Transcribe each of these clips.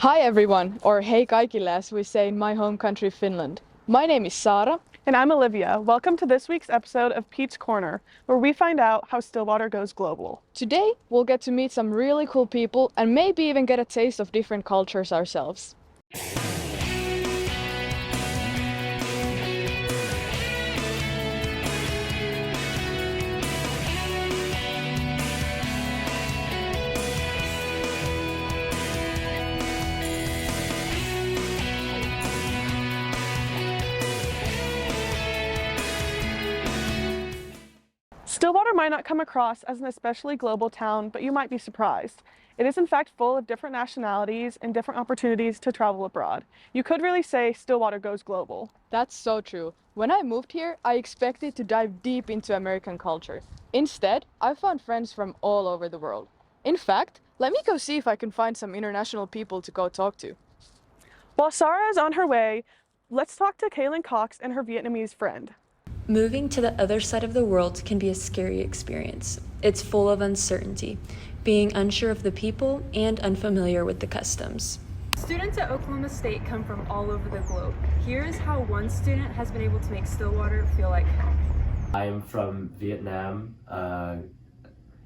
Hi everyone, or hei kaikille as we say in my home country Finland. My name is Sara. And I'm Olivia. Welcome to this week's episode of Pete's Corner, where we find out how Stillwater goes global. Today we'll get to meet some really cool people and maybe even get a taste of different cultures ourselves. Stillwater might not come across as an especially global town, but you might be surprised. It is in fact full of different nationalities and different opportunities to travel abroad. You could really say Stillwater goes global. That's so true. When I moved here, I expected to dive deep into American culture. Instead, I found friends from all over the world. In fact, let me go see if I can find some international people to go talk to. While Sarah is on her way, let's talk to Kaylin Cox and her Vietnamese friend. Moving to the other side of the world can be a scary experience. It's full of uncertainty, being unsure of the people and unfamiliar with the customs. Students at Oklahoma State come from all over the globe. Here is how one student has been able to make Stillwater feel like home. I am from Vietnam,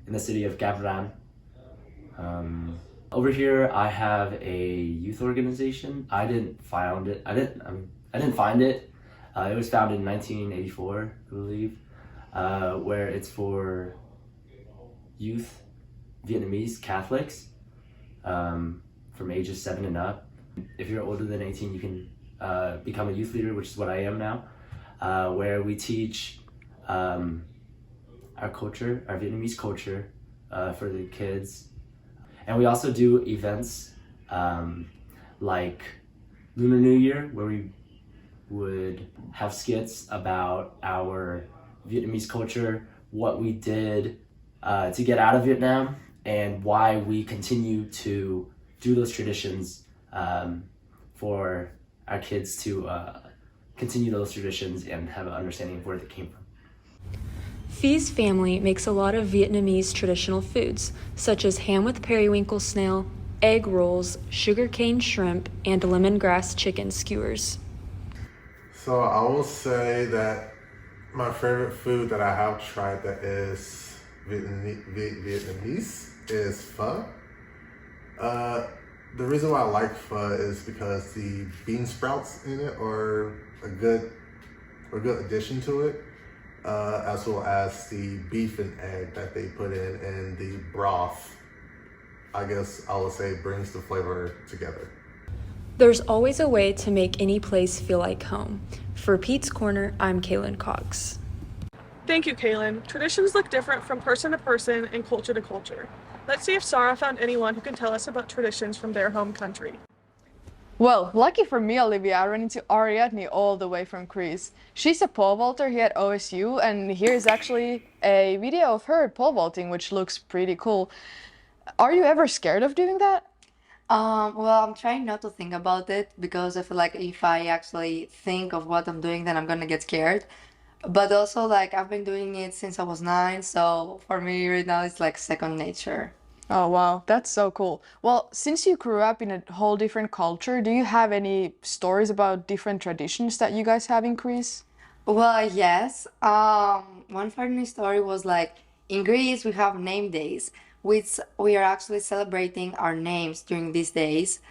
in the city of Cam Ranh. Over here, I have a youth organization. I didn't find it. It was founded in 1984, I believe, where it's for youth Vietnamese Catholics from ages 7 and up. If you're older than 18, you can become a youth leader, which is what I am now, where we teach our culture, our Vietnamese culture, for the kids. And we also do events like Lunar New Year, where we would have skits about our Vietnamese culture, what we did to get out of Vietnam, and why we continue to do those traditions for our kids to continue those traditions and have an understanding of where they came from. Phi's family makes a lot of Vietnamese traditional foods, such as ham with periwinkle snail, egg rolls, sugarcane shrimp, and lemongrass chicken skewers. So I will say that my favorite food that I have tried that is Vietnamese is pho. The reason why I like pho is because the bean sprouts in it are a good addition to it, as well as the beef and egg that they put in and the broth. I guess I would say brings the flavor together. There's always a way to make any place feel like home. For Pete's Corner, I'm Kaylin Cox. Thank you, Kaylin. Traditions look different from person to person and culture to culture. Let's see if Sarah found anyone who can tell us about traditions from their home country. Well, lucky for me, Olivia, I ran into Ariadne all the way from Greece. She's a pole vaulter here at OSU, and here's actually a video of her pole vaulting, which looks pretty cool. Are you ever scared of doing that? Well, I'm trying not to think about it because I feel like if I actually think of what I'm doing, then I'm gonna get scared. But also, like, I've been doing it since I was 9, so for me right now it's like second nature. Oh wow, that's so cool. Well, since you grew up in a whole different culture, do you have any stories about different traditions that you guys have in Greece? Well, yes. One funny story was like in Greece we have name days, which we are actually celebrating our names during these days.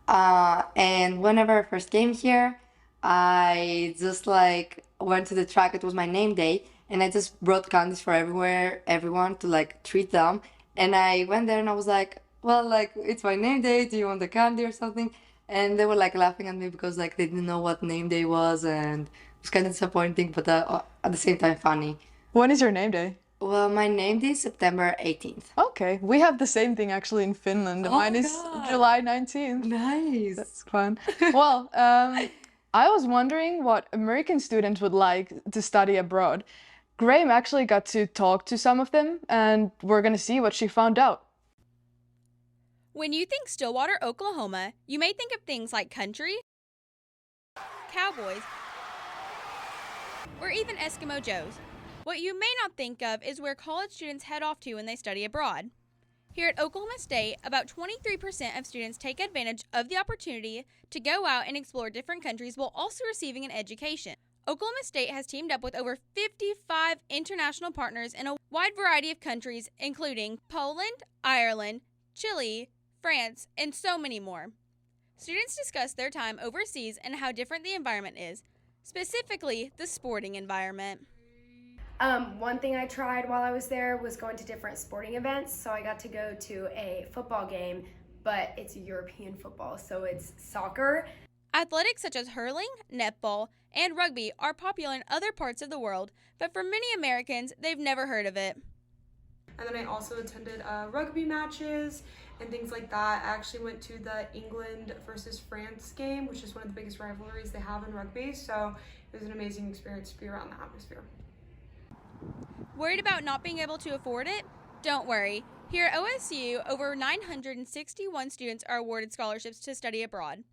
And whenever I first came here, I just like went to the track. It was my name day, and I just brought candies for everyone to like treat them. And I went there and I was like, "Well, like it's my name day. Do you want the candy or something?" And they were like laughing at me because like they didn't know what name day was, and it was kind of disappointing, but at the same time funny. When is your name day? Well, my name day is September 18th. Okay, we have the same thing actually in Finland. Oh Mine my is God. July 19th. Nice. That's fun. Well, I was wondering what American students would like to study abroad. Graham actually got to talk to some of them, and we're gonna see what she found out. When you think Stillwater, Oklahoma, you may think of things like country, cowboys, or even Eskimo Joes. What you may not think of is where college students head off to when they study abroad. Here at Oklahoma State, about 23% of students take advantage of the opportunity to go out and explore different countries while also receiving an education. Oklahoma State has teamed up with over 55 international partners in a wide variety of countries, including Poland, Ireland, Chile, France, and so many more. Students discuss their time overseas and how different the environment is, specifically the sporting environment. One thing I tried while I was there was going to different sporting events. So I got to go to a football game, but it's European football, so it's soccer. Athletics such as hurling, netball, and rugby are popular in other parts of the world, but for many Americans, they've never heard of it. And then I also attended rugby matches and things like that. I actually went to the England versus France game, which is one of the biggest rivalries they have in rugby. So it was an amazing experience to be around the atmosphere. Worried about not being able to afford it? Don't worry. Here at OSU, over 961 students are awarded scholarships to study abroad.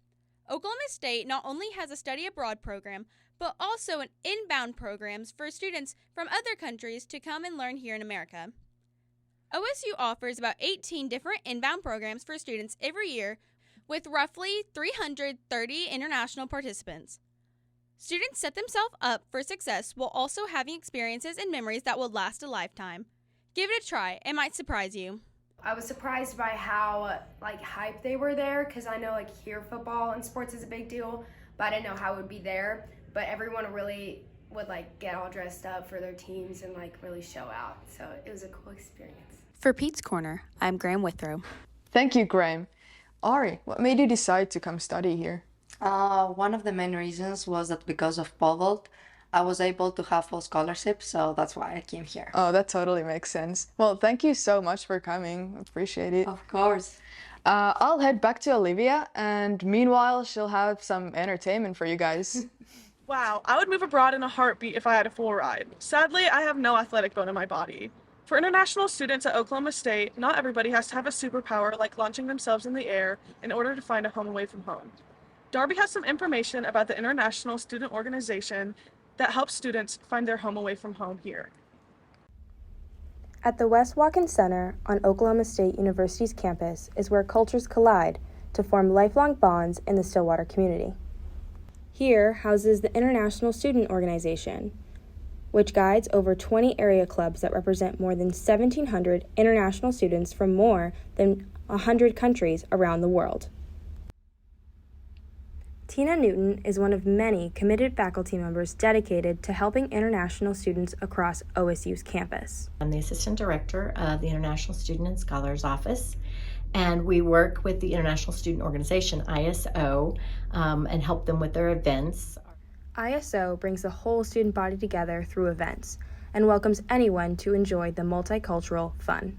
Oklahoma State not only has a study abroad program, but also an inbound programs for students from other countries to come and learn here in America. OSU offers about 18 different inbound programs for students every year, with roughly 330 international participants. Students set themselves up for success while also having experiences and memories that will last a lifetime. Give it a try, it might surprise you. I was surprised by how hype they were there, because I know here football and sports is a big deal, but I didn't know how it would be there. But everyone really would get all dressed up for their teams and really show out. So it was a cool experience. For Pete's Corner, I'm Graham Withrow. Thank you, Graham. Ari, what made you decide to come study here? One of the main reasons was that because of pole vault, I was able to have full scholarship, so that's why I came here. Oh, that totally makes sense. Well, thank you so much for coming. Appreciate it. Of course. I'll head back to Olivia, and meanwhile, she'll have some entertainment for you guys. Wow, I would move abroad in a heartbeat if I had a full ride. Sadly, I have no athletic bone in my body. For international students at Oklahoma State, not everybody has to have a superpower like launching themselves in the air in order to find a home away from home. Darby has some information about the International Student Organization that helps students find their home away from home here. At the West Watkins Center on Oklahoma State University's campus is where cultures collide to form lifelong bonds in the Stillwater community. Here houses the International Student Organization, which guides over 20 area clubs that represent more than 1,700 international students from more than 100 countries around the world. Tina Newton is one of many committed faculty members dedicated to helping international students across OSU's campus. I'm the Assistant Director of the International Student and Scholars Office, and we work with the International Student Organization, ISO, and help them with their events. ISO brings the whole student body together through events and welcomes anyone to enjoy the multicultural fun.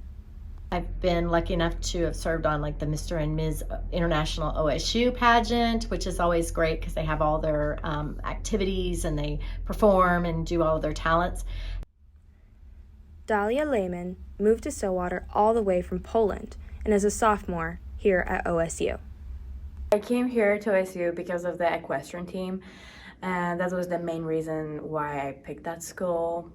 I've been lucky enough to have served on the Mr. and Ms. International OSU pageant, which is always great because they have all their activities and they perform and do all of their talents. Dahlia Lehman moved to Stillwater all the way from Poland and is a sophomore here at OSU. I came here to OSU because of the equestrian team, and that was the main reason why I picked that school.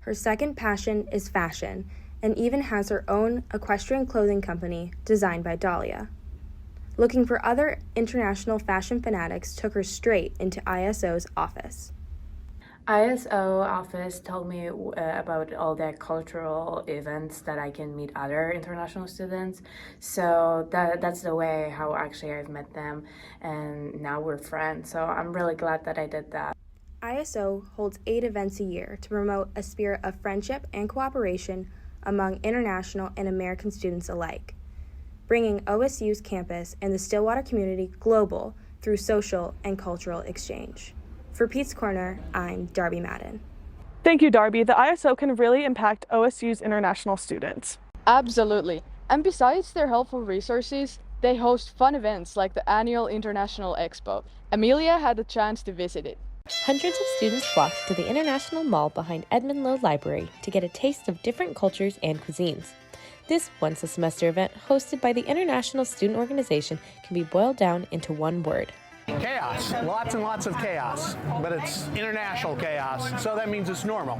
Her second passion is fashion, and even has her own equestrian clothing company designed by Dahlia. Looking for other international fashion fanatics took her straight into ISO's office. ISO office told me about all the cultural events that I can meet other international students. So that's the way how actually I've met them, and now we're friends. So I'm really glad that I did that. ISO holds 8 events a year to promote a spirit of friendship and cooperation among international and American students alike, bringing OSU's campus and the Stillwater community global through social and cultural exchange. For Pete's Corner, I'm Darby Madden. Thank you, Darby. The ISO can really impact OSU's international students. Absolutely. And besides their helpful resources, they host fun events like the annual International Expo. Amelia had the chance to visit it. Hundreds of students flocked to the International Mall behind Edmund Lowe Library to get a taste of different cultures and cuisines. This once-a-semester event hosted by the International Student Organization can be boiled down into one word: Chaos, lots and lots of chaos, but it's international chaos, so that means it's normal.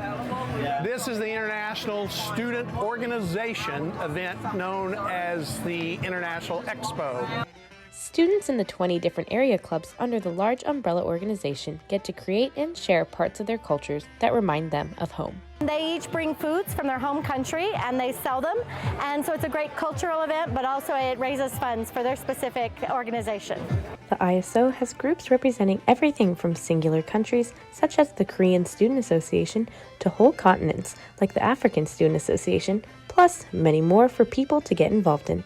This is the International Student Organization event known as the International Expo. Students in the 20 different area clubs under the large umbrella organization get to create and share parts of their cultures that remind them of home. They each bring foods from their home country and they sell them, and so it's a great cultural event, but also it raises funds for their specific organization. The ISO has groups representing everything from singular countries, such as the Korean Student Association, to whole continents, like the African Student Association, plus many more for people to get involved in.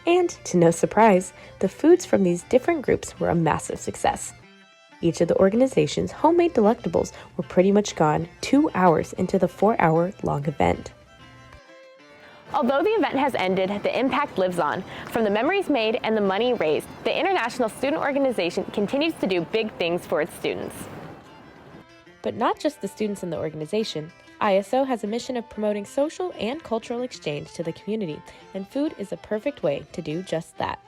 And, to no surprise, the foods from these different groups were a massive success. Each of the organization's homemade delectables were pretty much gone 2 hours into the 4-hour-long event. Although the event has ended, the impact lives on. From the memories made and the money raised, the International Student Organization continues to do big things for its students. But not just the students in the organization. ISO has a mission of promoting social and cultural exchange to the community, and food is a perfect way to do just that.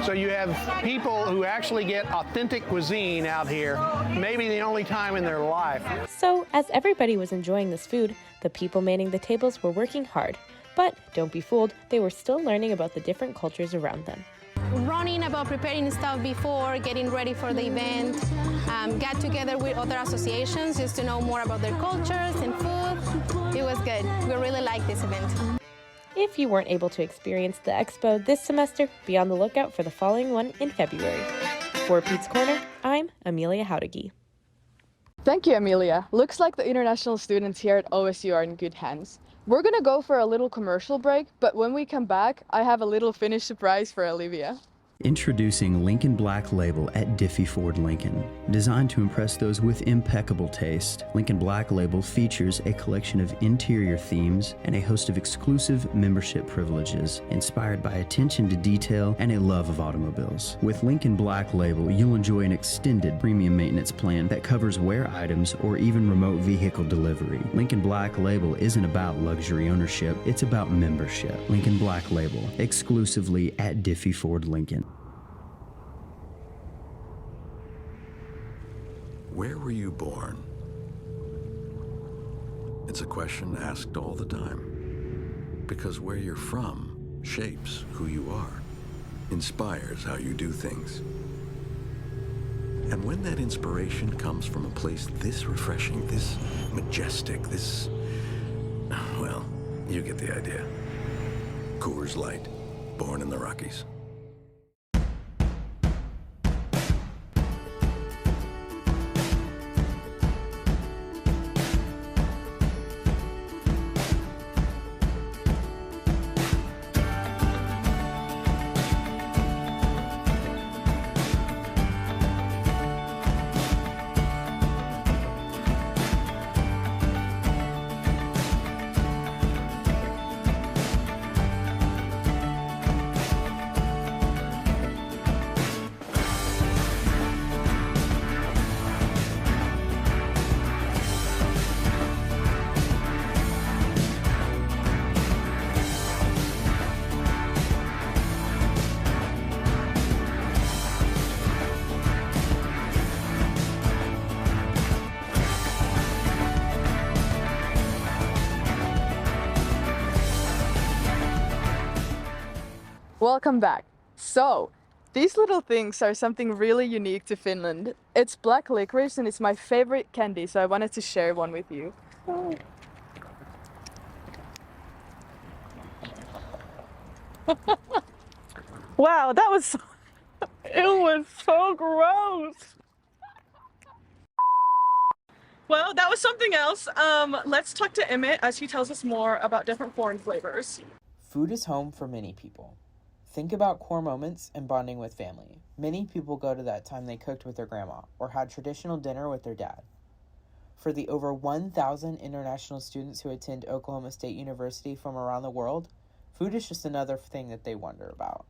So you have people who actually get authentic cuisine out here, maybe the only time in their life. So, as everybody was enjoying this food, the people manning the tables were working hard. But don't be fooled, they were still learning about the different cultures around them. Running about preparing stuff before, getting ready for the event, got together with other associations just to know more about their cultures and food. It was good. We really liked this event. If you weren't able to experience the expo this semester, be on the lookout for the following one in February. For Pete's Corner, I'm Amelia Howdegi. Thank you, Amelia. Looks like the international students here at OSU are in good hands. We're gonna go for a little commercial break, but when we come back, I have a little finished surprise for Olivia. Introducing Lincoln Black Label at Diffie Ford Lincoln. Designed to impress those with impeccable taste, Lincoln Black Label features a collection of interior themes and a host of exclusive membership privileges, inspired by attention to detail and a love of automobiles. With Lincoln Black Label, you'll enjoy an extended premium maintenance plan that covers wear items or even remote vehicle delivery. Lincoln Black Label isn't about luxury ownership, it's about membership. Lincoln Black Label, exclusively at Diffie Ford Lincoln. Where were you born? It's a question asked all the time. Because where you're from shapes who you are, inspires how you do things. And when that inspiration comes from a place this refreshing, this majestic, this... well, you get the idea. Coors Light, born in the Rockies. Welcome back. So, these little things are something really unique to Finland. It's black licorice and it's my favorite candy, so I wanted to share one with you. Wow, that was it was so gross. Well, that was something else. Let's talk to Emmett as he tells us more about different foreign flavors. Food is home for many people. Think about core moments and bonding with family. Many people go to that time they cooked with their grandma or had traditional dinner with their dad. For the over 1,000 international students who attend Oklahoma State University from around the world, food is just another thing that they wonder about.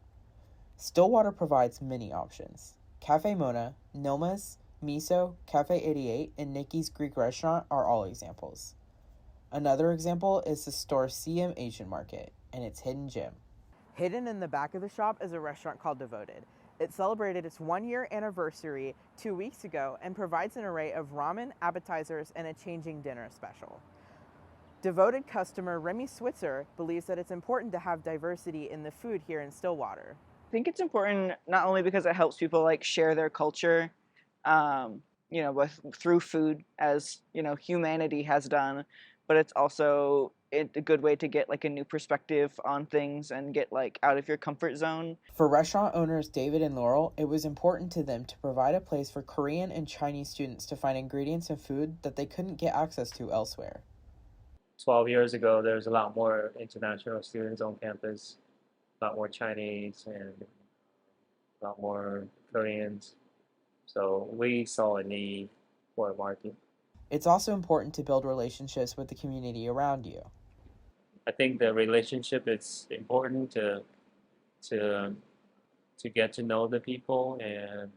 Stillwater provides many options. Cafe Mona, Nilma's, Miso, Cafe 88, and Nikki's Greek Restaurant are all examples. Another example is the store CM Asian Market and its hidden gem. Hidden in the back of the shop is a restaurant called Devoted. It celebrated its 1-year anniversary 2 weeks ago and provides an array of ramen, appetizers, and a changing dinner special. Devoted customer Remy Switzer believes that it's important to have diversity in the food here in Stillwater. I think it's important not only because it helps people like share their culture, through food, as humanity has done, but it's also a good way to get like a new perspective on things and get like out of your comfort zone. For restaurant owners David and Laurel, it was important to them to provide a place for Korean and Chinese students to find ingredients and food that they couldn't get access to elsewhere. 12 years ago, there's a lot more international students on campus, a lot more Chinese and a lot more Koreans. So we saw a need for a market. It's also important to build relationships with the community around you. I think the relationship is important to get to know the people and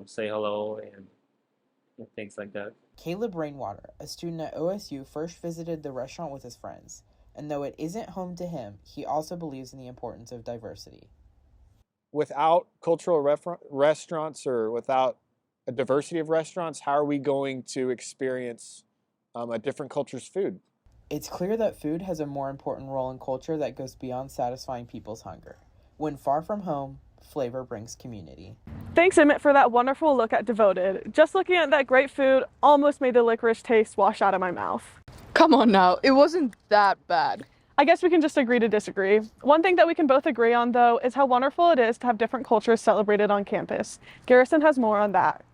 say hello and things like that. Caleb Rainwater, a student at OSU, first visited the restaurant with his friends, and though it isn't home to him, he also believes in the importance of diversity. Without cultural restaurants or without a diversity of restaurants, how are we going to experience a different culture's food? It's clear that food has a more important role in culture that goes beyond satisfying people's hunger. When far from home, flavor brings community. Thanks, Emmett, for that wonderful look at Devoted. Just looking at that great food almost made the licorice taste wash out of my mouth. Come on now, it wasn't that bad. I guess we can just agree to disagree. One thing that we can both agree on, though, is how wonderful it is to have different cultures celebrated on campus. Garrison has more on that.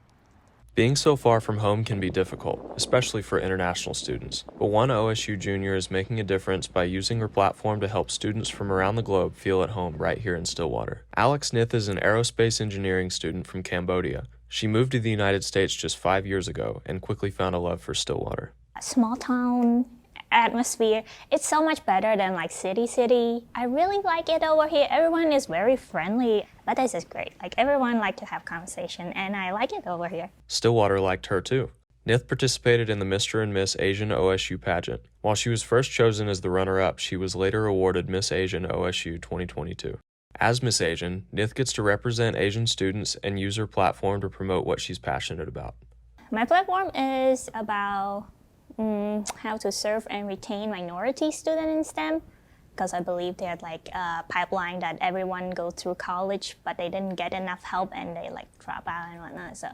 Being so far from home can be difficult, especially for international students, but one OSU junior is making a difference by using her platform to help students from around the globe feel at home right here in Stillwater. Alex Nith is an aerospace engineering student from Cambodia. She moved to the United States just 5 years ago and quickly found a love for Stillwater. Small town atmosphere, it's so much better than like city. I really like it over here. Everyone is very friendly, but this is great. Like everyone like to have conversation and I like it over here. Stillwater liked her too. Nith participated in the Mr. and Miss Asian OSU pageant. While she was first chosen as the runner-up, she was later awarded Miss Asian OSU 2022. As Miss Asian, Nith gets to represent Asian students and use her platform to promote what she's passionate about. My platform is about how to serve and retain minority students in STEM, because I believe they had like a pipeline that everyone goes through college, but they didn't get enough help and they like drop out and whatnot. So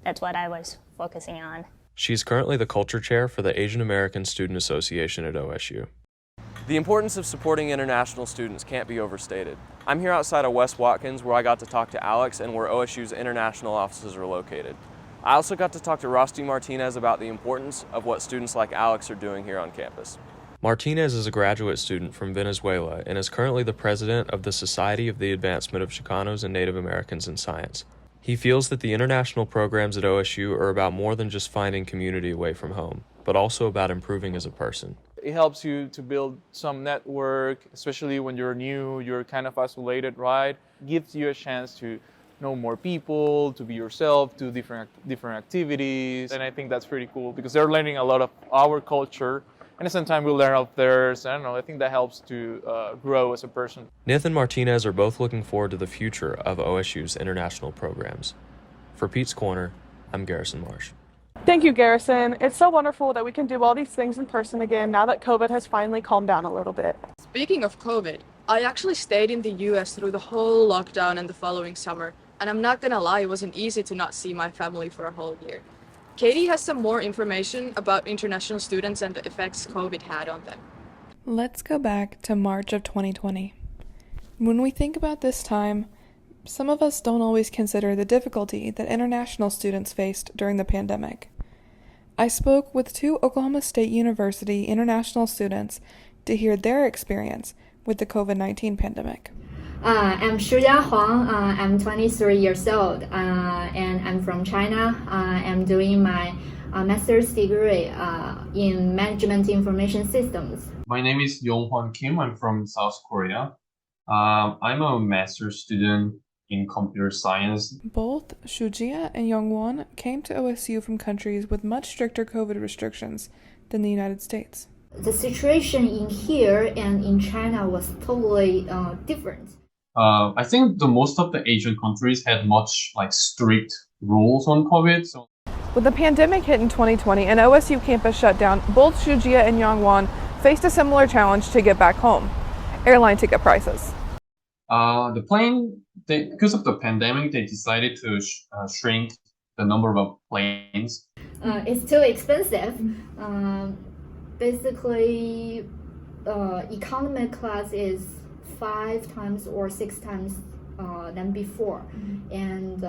that's what I was focusing on. She's currently the culture chair for the Asian American Student Association at OSU. The importance of supporting international students can't be overstated. I'm here outside of West Watkins, where I got to talk to Alex and where OSU's international offices are located. I also got to talk to Rusty Martinez about the importance of what students like Alex are doing here on campus. Martinez is a graduate student from Venezuela and is currently the president of the Society of the Advancement of Chicanos and Native Americans in Science. He feels that the international programs at OSU are about more than just finding community away from home, but also about improving as a person. It helps you to build some network, especially when you're new, you're kind of isolated, right? Gives you a chance to know more people, to be yourself, do different activities. And I think that's pretty cool because they're learning a lot of our culture. And at the same time, we learn of theirs. I don't know, I think that helps to grow as a person. Nith and Martinez are both looking forward to the future of OSU's international programs. For Pete's Corner, I'm Garrison Marsh. Thank you, Garrison. It's so wonderful that we can do all these things in person again now that COVID has finally calmed down a little bit. Speaking of COVID, I actually stayed in the US through the whole lockdown and the following summer. And I'm not gonna lie, it wasn't easy to not see my family for a whole year. Katie has some more information about international students and the effects COVID had on them. Let's go back to March of 2020. When we think about this time, some of us don't always consider the difficulty that international students faced during the pandemic. I spoke with 2 Oklahoma State University international students to hear their experience with the COVID-19 pandemic. I'm Shujia Huang. I'm 23 years old, and I'm from China. I'm doing my master's degree in management information systems. My name is Yonghwan Kim. I'm from South Korea. I'm a master's student in computer science. Both Shujia and Yonghwan came to OSU from countries with much stricter COVID restrictions than the United States. The situation in here and in China was totally different. I think the most of the Asian countries had much like strict rules on COVID. So With the pandemic hit in 2020 and OSU campus shut down, both Shujia and Yongwon faced a similar challenge to get back home: airline ticket prices. the plane, because of the pandemic, they decided to shrink the number of planes. It's too expensive. Basically, economy class is 5 times or 6 times than before, and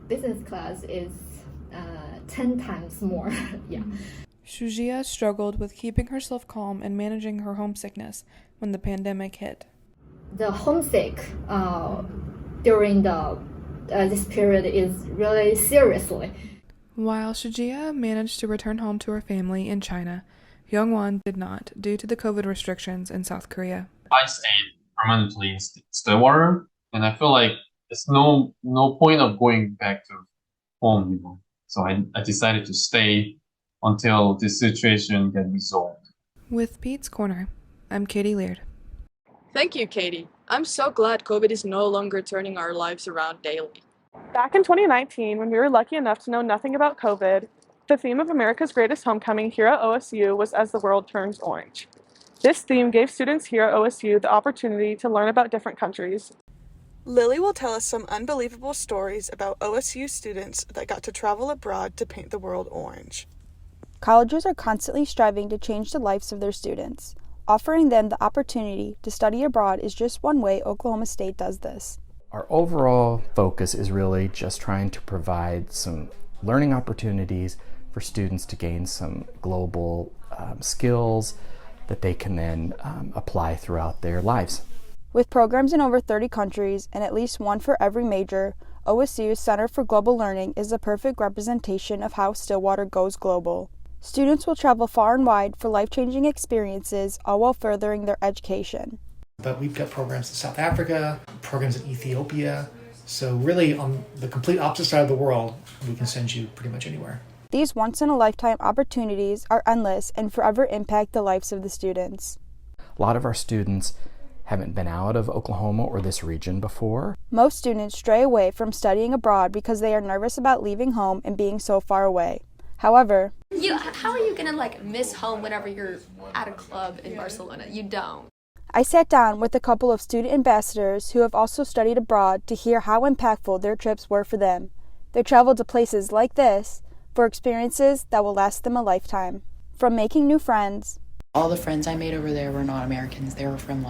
business class is 10 times more. Yeah. Shujia struggled with keeping herself calm and managing her homesickness when the pandemic hit. The homesick during this period is really seriously. While Shujia managed to return home to her family in China, Yongwon did not due to the COVID restrictions in South Korea. I stayed permanently in Stillwater, and I feel like there's no point of going back to home anymore. So I decided to stay until this situation gets resolved. With Pete's Corner, I'm Katie Laird. Thank you, Katie. I'm so glad COVID is no longer turning our lives around daily. Back in 2019, when we were lucky enough to know nothing about COVID, the theme of America's Greatest Homecoming here at OSU was As the World Turns Orange. This theme gave students here at OSU the opportunity to learn about different countries. Lily will tell us some unbelievable stories about OSU students that got to travel abroad to paint the world orange. Colleges are constantly striving to change the lives of their students. Offering them the opportunity to study abroad is just one way Oklahoma State does this. Our overall focus is really just trying to provide some learning opportunities for students to gain some global skills that they can then apply throughout their lives. With programs in over 30 countries and at least one for every major, OSU's Center for Global Learning is the perfect representation of how Stillwater goes global. Students will travel far and wide for life-changing experiences, all while furthering their education. But we've got programs in South Africa, programs in Ethiopia, so really on the complete opposite side of the world, we can send you pretty much anywhere. These once-in-a-lifetime opportunities are endless and forever impact the lives of the students. A lot of our students haven't been out of Oklahoma or this region before. Most students stray away from studying abroad because they are nervous about leaving home and being so far away. However, how are you gonna miss home whenever you're at a club in Barcelona? You don't. I sat down with a couple of student ambassadors who have also studied abroad to hear how impactful their trips were for them. They traveled to places like this for experiences that will last them a lifetime. From making new friends. All the friends I made over there were not Americans. They were from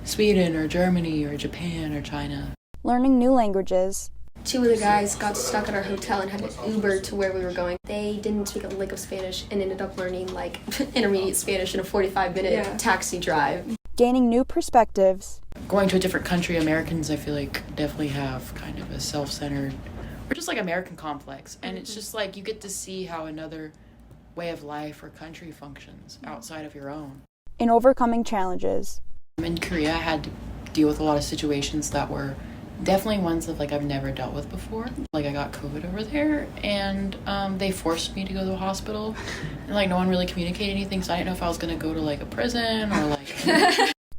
Sweden or Germany or Japan or China. Learning new languages. 2 of the guys got stuck at our hotel and had to Uber to where we were going. They didn't speak a lick of Spanish and ended up learning intermediate Spanish in a 45-minute taxi drive. Gaining new perspectives. Going to a different country, Americans I feel like definitely have kind of a self-centered or just American complex. And it's just you get to see how another way of life or country functions outside of your own. In overcoming challenges. In Korea, I had to deal with a lot of situations that were definitely ones that I've never dealt with before. I got COVID over there, and they forced me to go to the hospital, and no one really communicated anything, so I didn't know if I was gonna go to a prison or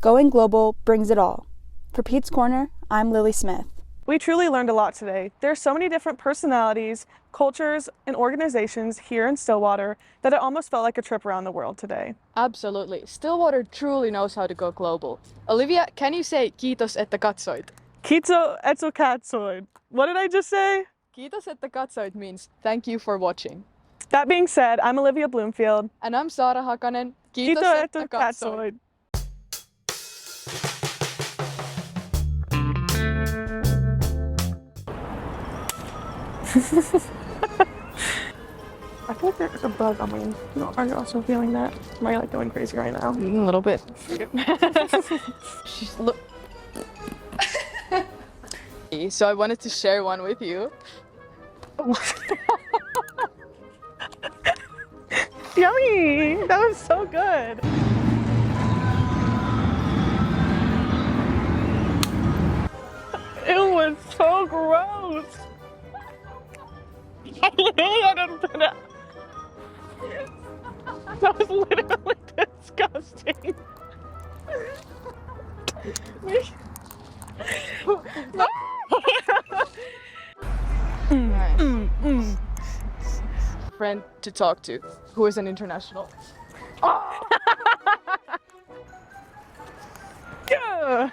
Going global brings it all. For Pete's Corner, I'm Lily Smith. We truly learned a lot today. There are so many different personalities, cultures, and organizations here in Stillwater that it almost felt like a trip around the world today. Absolutely. Stillwater truly knows how to go global. Olivia, can you say kiitos että katsoit? Kiitos että katsoit. What did I just say? Kiitos että katsoit means thank you for watching. That being said, I'm Olivia Bloomfield. And I'm Saara Hakanen. Kiitos että katsoit. I feel like there's a bug on me. Are you also feeling that? Am I going crazy right now? A little bit. Look. So I wanted to share one with you. Yummy! That was so good. It was so gross. I literally had to put it. That was literally disgusting. Friend to talk to, who is an international. Yeah.